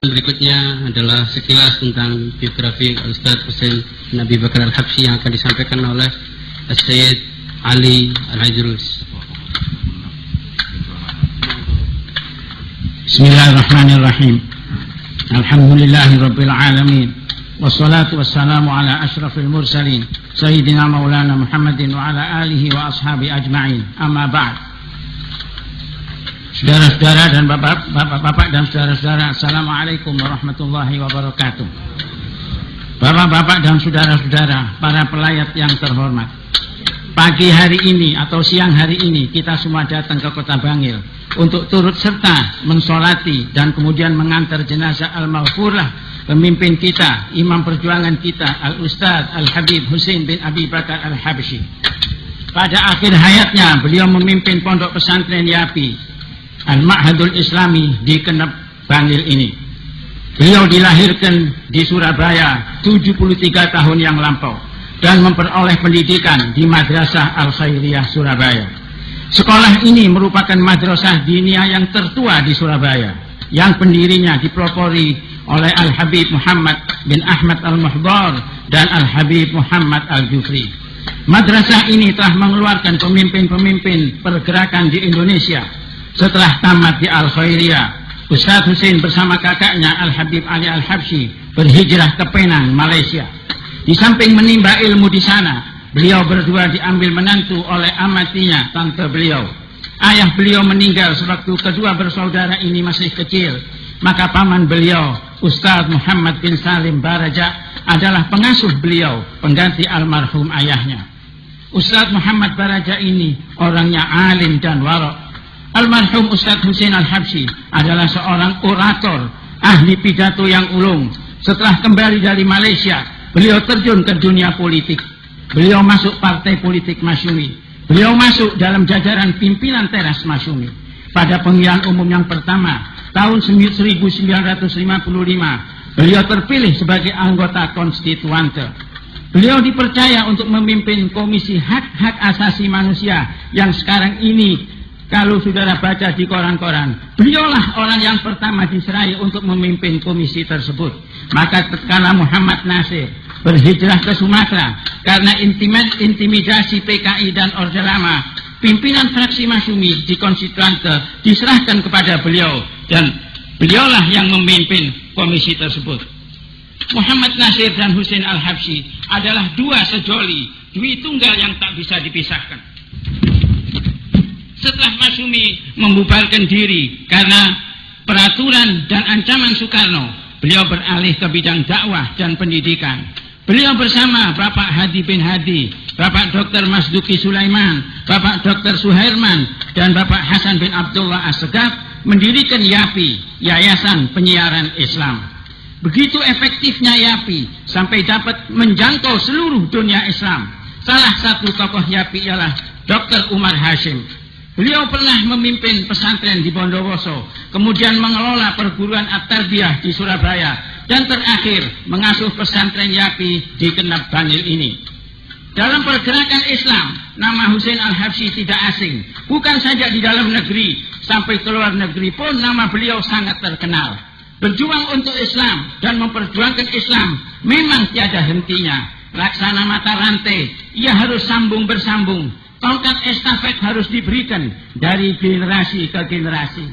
Berikutnya adalah sekilas tentang biografi Ustaz Husain bin Abi Bakar Al-Habsyi yang akan disampaikan oleh Sayyid Ali Al-Ajrus. Bismillahirrahmanirrahim. Alhamdulillahirabbil alamin. Wassalatu wassalamu ala asyrafil mursalin Sayyidina Maulana Muhammadin wa ala alihi wa ashabi ajma'in. Amma ba'd. Saudara-saudara dan bapak-bapak dan saudara-saudara, Assalamualaikum warahmatullahi wabarakatuh. Bapak-bapak dan saudara-saudara, para pelayat yang terhormat, pagi hari ini atau siang hari ini kita semua datang ke Kota Bangil untuk turut serta mensolati dan kemudian mengantar jenazah al-maghfurah pemimpin kita, imam perjuangan kita, Al-Ustaz Al-Habib Husain bin Abi Bakar Al-Habsyi. Pada akhir hayatnya beliau memimpin pondok pesantren Yapi Al-Ma'hadul Islami di Kenep Bangil ini. Beliau dilahirkan di Surabaya 73 tahun yang lampau dan memperoleh pendidikan di Madrasah Al-Khairiyah Surabaya. Sekolah ini merupakan madrasah diniyah yang tertua di Surabaya, yang pendirinya dipelopori oleh Al-Habib Muhammad bin Ahmad Al-Muhdar dan Al-Habib Muhammad Al-Jufri. Madrasah ini telah mengeluarkan pemimpin-pemimpin pergerakan di Indonesia. Setelah tamat di Al-Khairiyah, Ustaz Husain bersama kakaknya Al-Habib Ali Al-Habsyi berhijrah ke Penang, Malaysia. Di samping menimba ilmu di sana, beliau berdua diambil menantu oleh amatinya, tante beliau. Ayah beliau meninggal sewaktu kedua bersaudara ini masih kecil. Maka paman beliau, Ustaz Muhammad bin Salim Baraja, adalah pengasuh beliau, pengganti almarhum ayahnya. Ustaz Muhammad Baraja ini orangnya alim dan warok. Almarhum Ustaz Husain Al-Habsyi adalah seorang orator, ahli pidato yang ulung. Setelah kembali dari Malaysia, beliau terjun ke dunia politik. Beliau masuk partai politik Masyumi. Beliau masuk dalam jajaran pimpinan teras Masyumi. Pada pemilihan umum yang pertama, tahun 1955, beliau terpilih sebagai anggota konstituante. Beliau dipercaya untuk memimpin Komisi Hak-Hak Asasi Manusia yang sekarang ini, kalau saudara baca di koran-koran, beliaulah orang yang pertama diserai untuk memimpin komisi tersebut. Maka tatkala Muhammad Nasir berhijrah ke Sumatera karena intimidasi PKI dan Orde Lama, pimpinan fraksi Masyumi di konstituante diserahkan kepada beliau dan beliaulah yang memimpin komisi tersebut. Muhammad Nasir dan Husain Al-Habsyi adalah dua sejoli, dwi tunggal yang tak bisa dipisahkan. Setelah Masyumi membubarkan diri karena peraturan dan ancaman Soekarno, beliau beralih ke bidang dakwah dan pendidikan. Beliau bersama Bapak Hadi bin Hadi, Bapak Dr. Masduki Sulaiman, Bapak Dr. Suherman, dan Bapak Hasan bin Abdullah As-Segaf mendirikan YAPI, Yayasan Penyiaran Islam. Begitu efektifnya YAPI sampai dapat menjangkau seluruh dunia Islam. Salah satu tokoh YAPI ialah Dr. Umar Hashim. Beliau pernah memimpin pesantren di Bondowoso, kemudian mengelola perguruan At-Tarbiyah di Surabaya, dan terakhir mengasuh pesantren YAPI di Kenep Bangil ini. Dalam pergerakan Islam, nama Husain Al-Habsyi tidak asing. Bukan saja di dalam negeri, sampai ke luar negeri pun nama beliau sangat terkenal. Berjuang untuk Islam dan memperjuangkan Islam memang tiada hentinya. Laksana mata rantai, ia harus sambung bersambung. Tongkat estafet harus diberikan dari generasi ke generasi.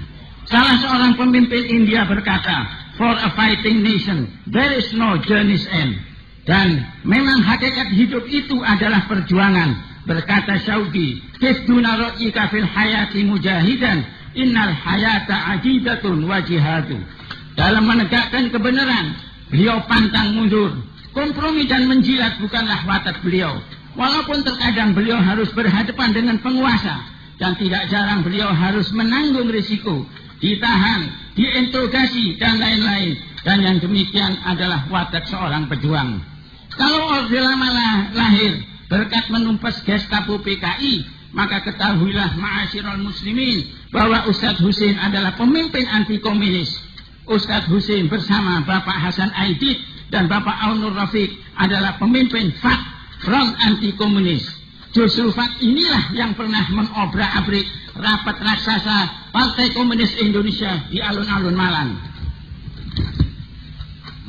Salah seorang pemimpin India berkata, "For a fighting nation, there is no journey's end." Dan memang hakikat hidup itu adalah perjuangan. Berkata Syauqi, "Hifduna ra'yika fil hayati mujahidan, innal hayata ajidatun wa jihadu." Dalam menegakkan kebenaran, beliau pantang mundur. Kompromi dan menjilat bukanlah watak beliau. Walaupun terkadang beliau harus berhadapan dengan penguasa, dan tidak jarang beliau harus menanggung risiko, ditahan, diinterogasi, dan lain-lain. Dan yang demikian adalah watak seorang pejuang. Kalau Orde Lama lahir berkat menumpas Gestapo PKI, maka ketahuilah ma'asyiral muslimin bahwa Ustaz Husain adalah pemimpin anti komunis. Ustaz Husain bersama Bapak Hasan Aidit dan Bapak Aunur Rafiq adalah pemimpin FAK, Front Anti Komunis. Justru FAK inilah yang pernah mengobrak-abrik rapat raksasa Partai Komunis Indonesia di alun-alun Malang.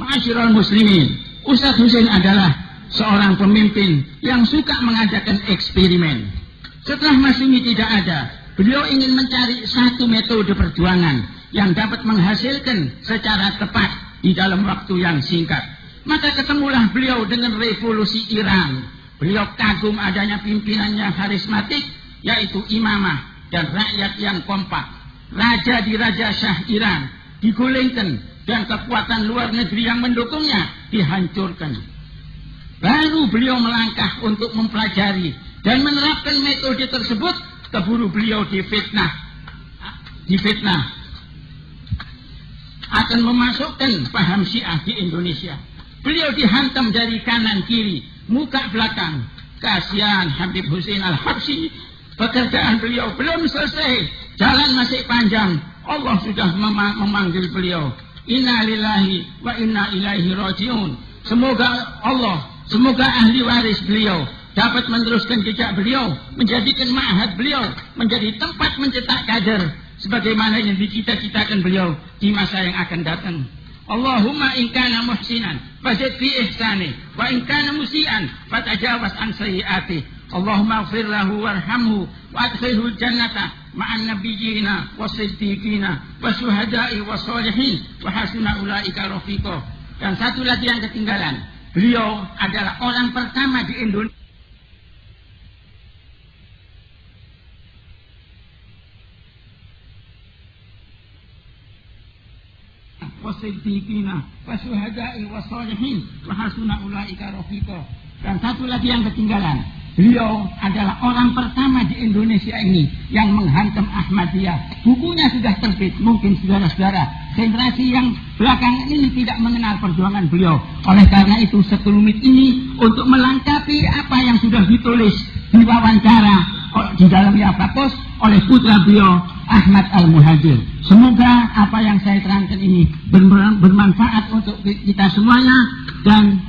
Ma'asyiral muslimin, Ustadz Husain adalah seorang pemimpin yang suka mengadakan eksperimen. Setelah Masyumi tidak ada, beliau ingin mencari satu metode perjuangan yang dapat menghasilkan secara tepat di dalam waktu yang singkat. Maka ketemulah beliau dengan revolusi Iran. Beliau kagum adanya pimpinan yang karismatik, yaitu imamah dan rakyat yang kompak. Raja di Raja Shah Iran digulingkan dan kekuatan luar negeri yang mendukungnya dihancurkan. Baru beliau melangkah untuk mempelajari dan menerapkan metode tersebut, keburu beliau difitnah akan memasukkan paham Syiah di Indonesia. Beliau dihantam dari kanan kiri, muka belakang. Kasihan Habib Husain Al-Habsyi, pekerjaan beliau belum selesai, jalan masih panjang. Allah sudah memanggil beliau. Inna lillahi wa inna ilaihi rajiun. Semoga ahli waris beliau dapat meneruskan jejak beliau, menjadikan ma'had beliau menjadi tempat mencetak kader sebagaimana yang dicita-citakan beliau di masa yang akan datang. Allahumma in kana muhsinan fazid fi ihsani wa in kana musian fatajawaz an sayyiati. Allahumma ighfir lahu warhamhu wa adkhilhu jannata ma'an nabiyyina wasiddiqina wasyuhada'i wassalihin wa hasuna ulaika rafiqa. Dan satu lagi yang ketinggalan, beliau adalah orang pertama di Indonesia wasiddiqina wasyuhada'i wassalihin wa hasuna ulaika rafiqa. Dan satu lagi yang ketinggalan, beliau adalah orang pertama di Indonesia ini yang menghantam Ahmadiyah. Bukunya sudah terbit, mungkin saudara-saudara generasi yang belakangan ini tidak mengenal perjuangan beliau. Oleh karena itu sekelumit ini untuk melengkapi apa yang sudah ditulis di wawancara di dalam Yafapos oleh putra beliau Ahmad Al-Muhajir. Semoga apa yang saya terangkan ini bermanfaat untuk kita semuanya. Dan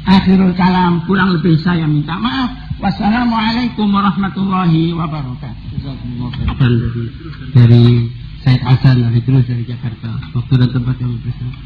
akhirul kalam, kurang lebih saya minta maaf. Wassalamualaikum warahmatullahi wabarakatuh. Dari Said Hasan Al-Idrus dari Jakarta. Waktu dan tempat yang bersama.